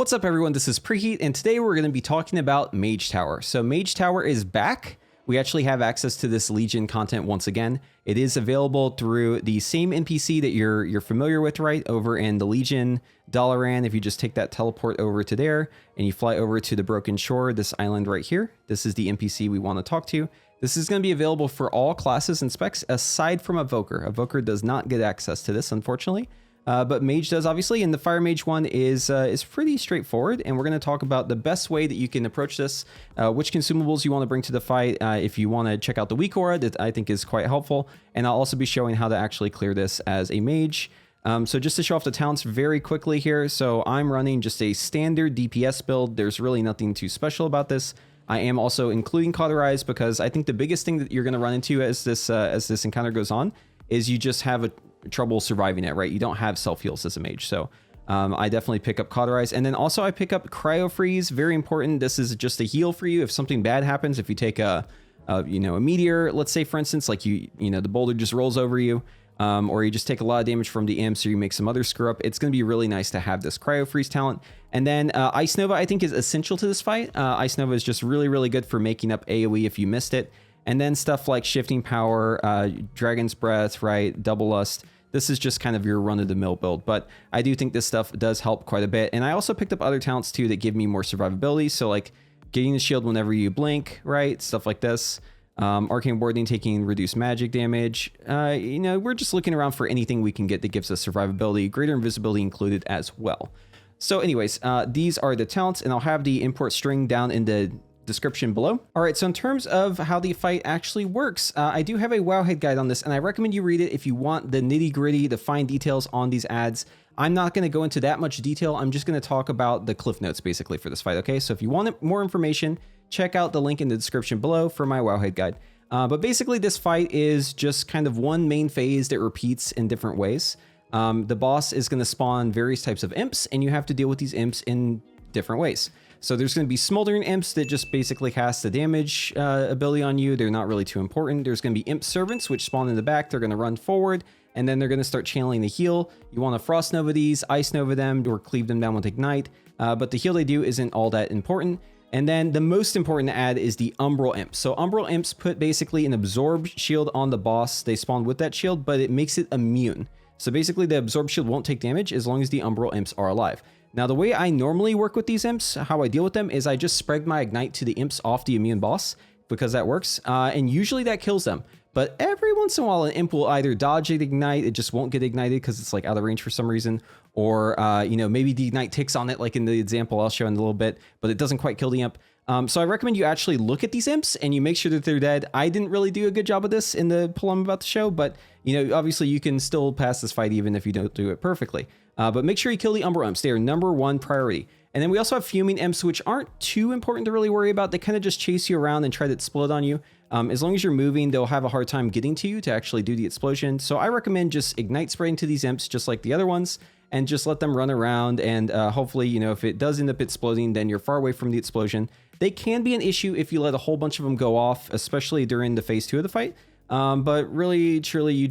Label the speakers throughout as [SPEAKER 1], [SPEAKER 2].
[SPEAKER 1] What's up everyone, this is Preheat, and today we're going to be talking about Mage Tower. So Mage Tower is back. We actually have access to this Legion content once again. It is available through the same NPC that you're familiar with, right? Over in the Legion Dalaran, if you just take that teleport over to there, and you fly over to the Broken Shore, this island right here. This is the NPC we want to talk to. This is going to be available for all classes and specs, aside from Evoker. Evoker does not get access to this, unfortunately. But Mage does, obviously, and the Fire Mage one is pretty straightforward, and we're going to talk about the best way that you can approach this, which consumables you want to bring to the fight, if you want to check out the Weakaura, that I think is quite helpful, and I'll also be showing how to actually clear this as a Mage. So just to show off the talents very quickly here, so I'm running just a standard DPS build. There's really nothing too special about this. I am also including Cauterize because I think the biggest thing that you're going to run into as this encounter goes on is you just have trouble surviving it, right? You don't have self-heals as a mage. So I definitely pick up Cauterize. And then also I pick up Cryo Freeze, very important. This is just a heal for you if something bad happens. If you take a meteor, let's say for instance, like the boulder just rolls over you, or you just take a lot of damage from the imps, or you make some other screw up, it's going to be really nice to have this Cryo Freeze talent. And then Ice Nova I think is essential to this fight. Ice Nova is just really, really good for making up AoE if you missed it. And then stuff like Shifting Power, Dragon's Breath, right, Double Lust. This is just kind of your run-of-the-mill build, but I do think this stuff does help quite a bit. And I also picked up other talents too that give me more survivability. So like getting the shield whenever you blink, right? Stuff like this. Arcane Warding taking reduced magic damage. We're just looking around for anything we can get that gives us survivability, greater invisibility included as well. So anyways, these are the talents, and I'll have the import string down in the description below. All right, so in terms of how the fight actually works, I do have a WOWHEAD guide on this, and I recommend you read it if you want the nitty gritty, the fine details on these ads. I'm not going to go into that much detail. I'm just going to talk about the cliff notes basically for this fight, okay? So if you want more information, check out the link in the description below for my WOWHEAD guide. But basically this fight is just kind of one main phase that repeats in different ways. The boss is going to spawn various types of imps, and you have to deal with these imps in different ways. So there's going to be smoldering imps that just basically cast the damage ability on you. They're not really too important. There's going to be imp servants, which spawn in the back. They're going to run forward, and then they're going to start channeling the heal. You want to Frost Nova these, Ice Nova them, or cleave them down with Ignite. But the heal they do isn't all that important. And then the most important add is the Umbral Imps. So Umbral Imps put basically an absorb shield on the boss. They spawn with that shield, but it makes it immune. So basically the absorb shield won't take damage as long as the Umbral Imps are alive. Now, the way I normally work with these imps, how I deal with them, is I just spread my Ignite to the imps off the immune boss, because that works, and usually that kills them. But every once in a while, an imp will either dodge the Ignite, it just won't get ignited because it's like out of range for some reason, or maybe the Ignite ticks on it, like in the example I'll show in a little bit, but it doesn't quite kill the imp. So I recommend you actually look at these imps and you make sure that they're dead. I didn't really do a good job of this in the pull I'm about to show, but obviously you can still pass this fight even if you don't do it perfectly. But make sure you kill the Umbral Imps. They are #1 priority. And then we also have Fuming Imps, which aren't too important to really worry about. They kind of just chase you around and try to explode on you. As long as you're moving, they'll have a hard time getting to you to actually do the explosion. So I recommend just Ignite spraying to these imps just like the other ones, and just let them run around. And hopefully, if it does end up exploding, then you're far away from the explosion. They can be an issue if you let a whole bunch of them go off, especially during the phase 2 of the fight. But really, truly, you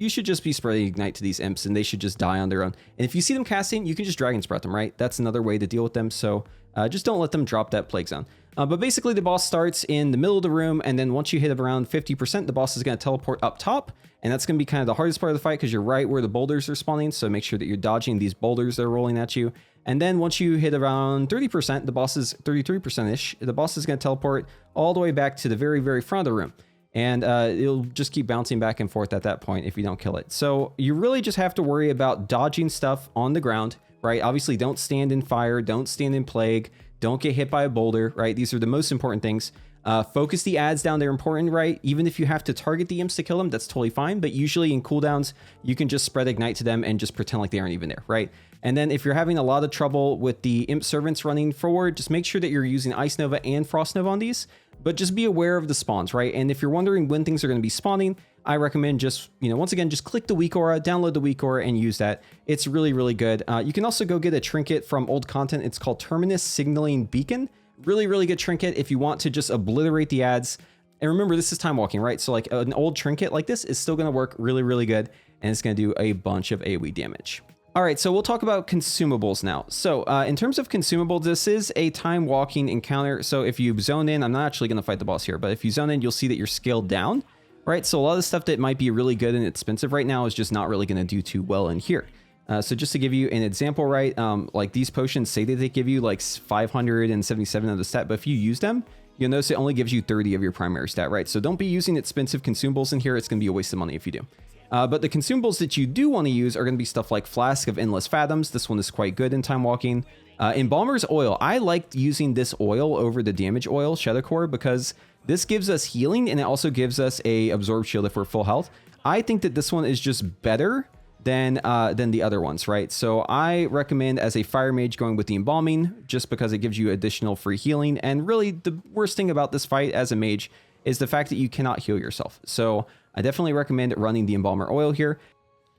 [SPEAKER 1] should just be spreading Ignite to these imps, and they should just die on their own. And if you see them casting, you can just Dragon's Breath them, right? That's another way to deal with them. So just don't let them drop that Plague Zone. But basically, the boss starts in the middle of the room, and then once you hit around 50%, the boss is going to teleport up top. And that's going to be kind of the hardest part of the fight because you're right where the boulders are spawning. So make sure that you're dodging these boulders that are rolling at you. And then once you hit around 30%, the boss is 33%-ish, the boss is going to teleport all the way back to the very, very front of the room. And it'll just keep bouncing back and forth at that point if you don't kill it. So you really just have to worry about dodging stuff on the ground, right? Obviously, don't stand in fire, don't stand in plague, don't get hit by a boulder, right? These are the most important things. Focus the ads down, they're important, right? Even if you have to target the imps to kill them, that's totally fine. But usually in cooldowns, you can just spread Ignite to them and just pretend like they aren't even there, right? And then if you're having a lot of trouble with the imp servants running forward, just make sure that you're using Ice Nova and Frost Nova on these, but just be aware of the spawns, right? And if you're wondering when things are going to be spawning, I recommend just, once again, just click the Weakaura, download the Weakaura and use that. It's really, really good. You can also go get a trinket from old content. It's called Terminus Signaling Beacon. Really, really good trinket if you want to just obliterate the ads. And remember, this is time walking, right? So like an old trinket like this is still going to work really, really good. And it's going to do a bunch of AoE damage. All right, so we'll talk about consumables now. So in terms of consumables, this is a time walking encounter. So if you zone in, I'm not actually going to fight the boss here, but if you zone in, you'll see that you're scaled down, right? So a lot of the stuff that might be really good and expensive right now is just not really going to do too well in here. So just to give you an example, right? Like these potions say that they give you like 577 of the stat, but if you use them, you'll notice it only gives you 30 of your primary stat, right? So don't be using expensive consumables in here. It's going to be a waste of money if you do. But the consumables that you do want to use are going to be stuff like Flask of Endless Fathoms. This one is quite good in time walking. Embalmer's Oil. I liked using this oil over the damage oil, Shadow Core, because this gives us healing and it also gives us a absorb shield if we're full health. I think that this one is just better than the other ones, right? So I recommend as a fire mage going with the embalming just because it gives you additional free healing. And really the worst thing about this fight as a mage is the fact that you cannot heal yourself. So I definitely recommend running the Embalmer Oil here.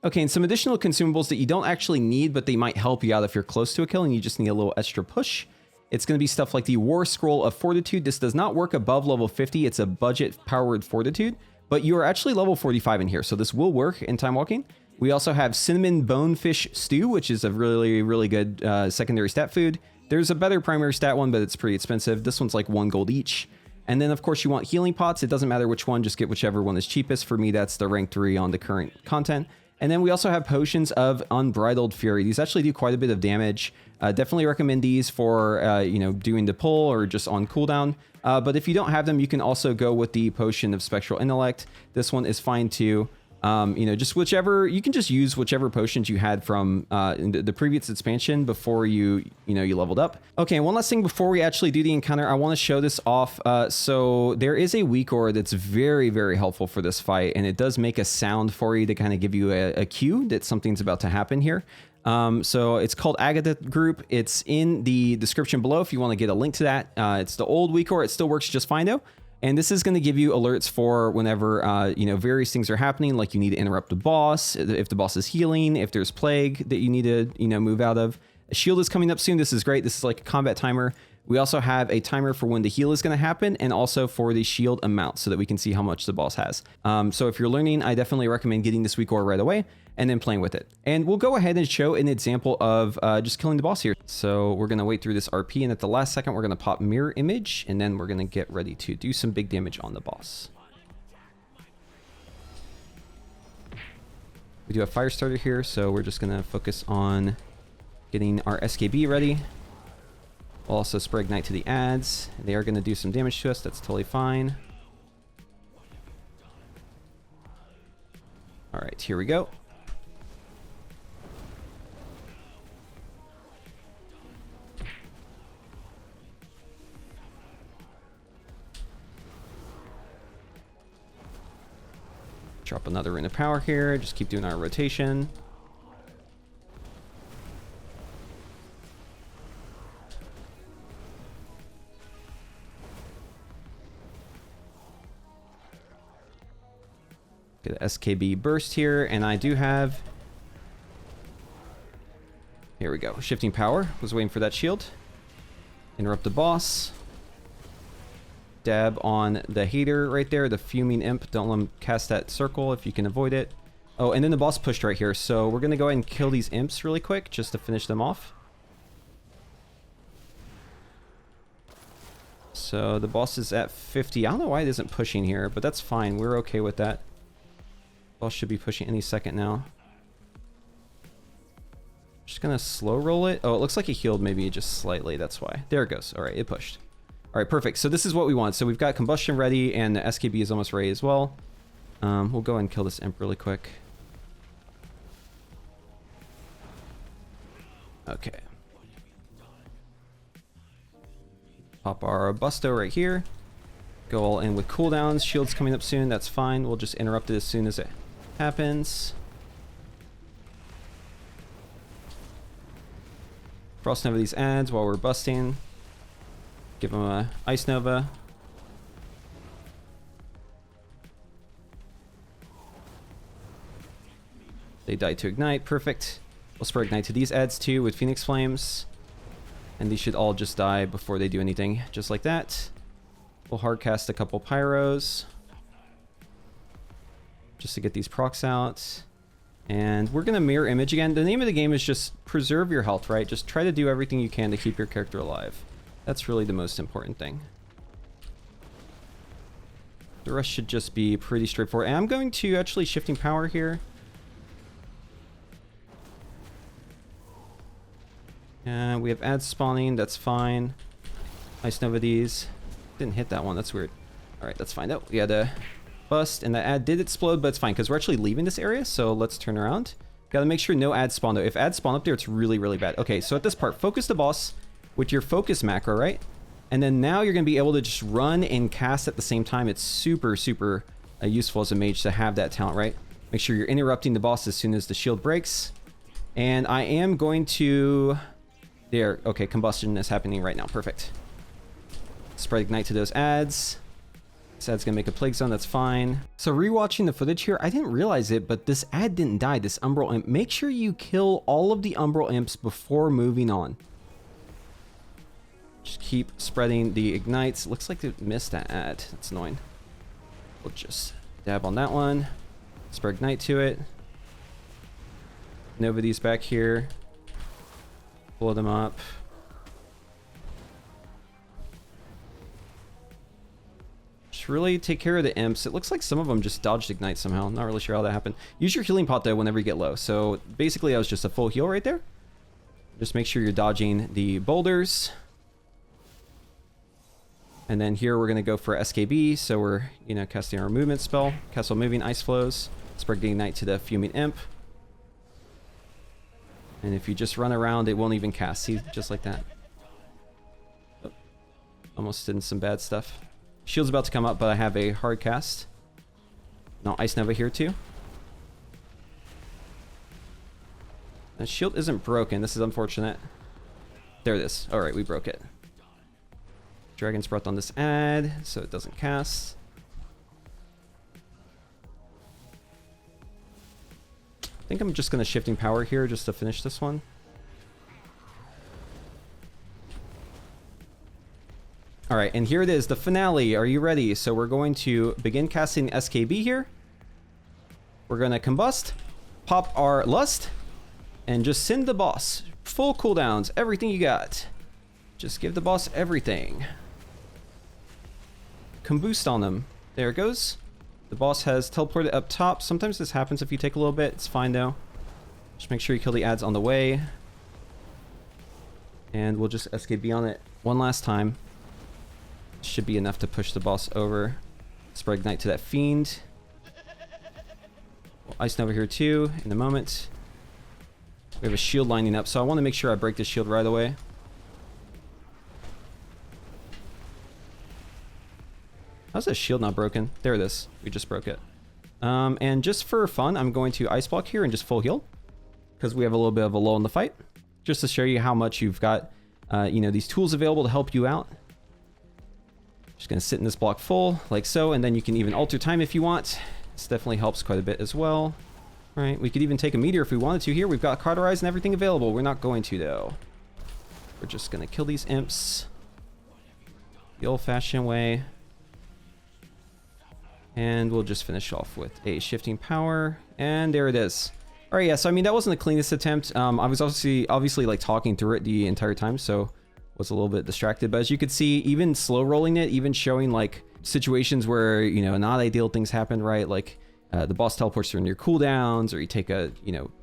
[SPEAKER 1] Okay, and some additional consumables that you don't actually need, but they might help you out if you're close to a kill and you just need a little extra push. It's going to be stuff like the War Scroll of Fortitude. This does not work above level 50. It's a budget-powered Fortitude, but you are actually level 45 in here, so this will work in time walking. We also have Cinnamon Bonefish Stew, which is a really, really good secondary stat food. There's a better primary stat one, but it's pretty expensive. This one's like 1 gold each. And then, of course, you want healing pots. It doesn't matter which one, just get whichever one is cheapest. For me, that's the rank 3 on the current content. And then we also have potions of Unbridled Fury. These actually do quite a bit of damage. Definitely recommend these for, doing the pull or just on cooldown. But if you don't have them, you can also go with the Potion of Spectral Intellect. This one is fine too. Just whichever, you can just use whichever potions you had from the previous expansion before you leveled up. Okay, one last thing before we actually do the encounter, I want to show this off. So there is a Weakaura that's very, very helpful for this fight, and it does make a sound for you to kind of give you a cue that something's about to happen here. So it's called Agatha Group. It's in the description below if you want to get a link to that. It's the old Weakaura. It still works just fine though. And this is going to give you alerts for whenever, various things are happening, like you need to interrupt the boss, if the boss is healing, if there's plague that you need to, move out of. A shield is coming up soon. This is great. This is like a combat timer. We also have a timer for when the heal is going to happen and also for the shield amount so that we can see how much the boss has. So if you're learning, I definitely recommend getting this Weakaura right away and then playing with it. And we'll go ahead and show an example of just killing the boss here. So we're going to wait through this RP, and at the last second, we're going to pop Mirror Image, and then we're going to get ready to do some big damage on the boss. We do have Fire Starter here, so we're just going to focus on getting our SKB ready. We'll also spray Ignite to the ads. They are going to do some damage to us. That's totally fine. All right, here we go. Drop another Rune of Power here. Just keep doing our rotation. Get an SKB burst here, and I do have... Here we go. Shifting Power. Was waiting for that shield. Interrupt the boss. Dab on the hater right there, the Fuming Imp. Don't let him cast that circle if you can avoid it. Oh, and then the boss pushed right here, so we're going to go ahead and kill these imps really quick just to finish them off. So the boss is at 50. I don't know why it isn't pushing here, but that's fine. We're okay with that. Boss should be pushing any second now. Just going to slow roll it. Oh, it looks like it healed maybe just slightly. That's why. There it goes. All right, it pushed. All right, perfect. So this is what we want. So we've got Combustion ready, and the SKB is almost ready as well. We'll go ahead and kill this imp really quick. Okay. Pop our Busto right here. Go all in with cooldowns. Shield's coming up soon. That's fine. We'll just interrupt it as soon as it happens. Frost Nova these ads while we're busting. Give them a Ice Nova. They die to Ignite. Perfect. We'll spray Ignite to these ads too with Phoenix Flames. And these should all just die before they do anything. Just like that. We'll hardcast a couple Pyros. Just to get these procs out. And we're going to mirror image again. The name of the game is just preserve your health, right? Just try to do everything you can to keep your character alive. That's really the most important thing. The rest should just be pretty straightforward. And I'm going to actually shifting power here. And we have ads spawning. That's fine. Ice Nova these. Didn't hit that one. That's weird. All right, that's fine. Oh, we had a bust, and that ad did explode, but it's fine because we're actually leaving this area. So let's turn around. Got to make sure no ads spawn though. If ads spawn up there, it's really, really bad. Okay, so at this part, focus the boss with your focus macro, right? And then now you're going to be able to just run and cast at the same time. It's super, super useful as a mage to have that talent, right? Make sure you're interrupting the boss as soon as the shield breaks. And I am going to... There. Okay, combustion is happening right now. Perfect. Spread ignite to those ads. This ad's gonna make a plague zone, that's fine. So rewatching the footage here, I didn't realize it, but this ad didn't die, this Umbral Imp. Make sure you kill all of the Umbral Imps before moving on. Just keep spreading the ignites. Looks like they missed that ad. That's annoying. We'll just dab on that one. Spread ignite to it. Nobody's back here. Blow them up. Just really take care of the imps. It looks like some of them just dodged ignite somehow. Not really sure how that happened. Use your healing pot though whenever you get low. So basically that was just a full heal right there. Just make sure you're dodging the boulders. And then here we're going to go for SKB. So we're, casting our movement spell. Castle moving ice flows. Spread ignite to the fuming imp. And if you just run around, it won't even cast. See, just like that. Oh, almost did some bad stuff. Shield's about to come up, but I have a hard cast. Now Ice Nova here too. The shield isn't broken. This is unfortunate. There it is. All right, we broke it. Dragon's Breath on this ad, so it doesn't cast. I think I'm just going to shifting power here just to finish this one. All right, and here it is, the finale. Are you ready? So we're going to begin casting SKB here. We're going to combust, pop our lust, and just send the boss. Full cooldowns, everything you got. Just give the boss everything. Combust on them. There it goes. The boss has teleported up top. Sometimes this happens if you take a little bit. It's fine though. Just make sure you kill the ads on the way. And we'll just SKB on it one last time. Should be enough to push the boss over. Spread ignite to that fiend. We'll Ice Nova here too in a moment. We have a shield lining up, so I want to make sure I break this shield right away. How's that shield not broken? There it is. We just broke it. And just for fun, I'm going to Ice Block here and just full heal. Because we have a little bit of a lull in the fight. Just to show you how much you've got, these tools available to help you out. Just going to sit in this block full, like so. And then you can even alter time if you want. This definitely helps quite a bit as well. All right, we could even take a meteor if we wanted to here. We've got Cauterize and everything available. We're not going to, though. We're just going to kill these imps the old-fashioned way. And we'll just finish off with a shifting power. And there it is. All right, yeah, so I mean, that wasn't the cleanest attempt. I was obviously like talking through it the entire time, so was a little bit distracted. But as you could see, even slow rolling it, even showing like situations where, not ideal things happen, right? Like the boss teleports during your cooldowns, or you take a,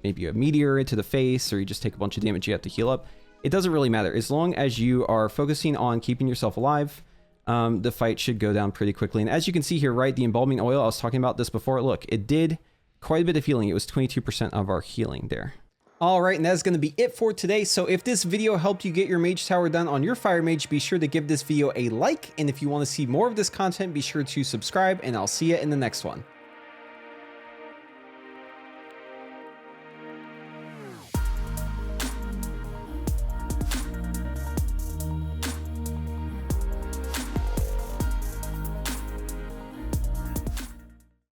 [SPEAKER 1] maybe a meteor into the face, or you just take a bunch of damage you have to heal up. It doesn't really matter. As long as you are focusing on keeping yourself alive, the fight should go down pretty quickly. And as you can see here, right, the embalming oil, I was talking about this before. Look, it did quite a bit of healing. It was 22% of our healing there. All right, and that's going to be it for today. So if this video helped you get your mage tower done on your fire mage, be sure to give this video a like. And if you want to see more of this content, be sure to subscribe, and I'll see you in the next one.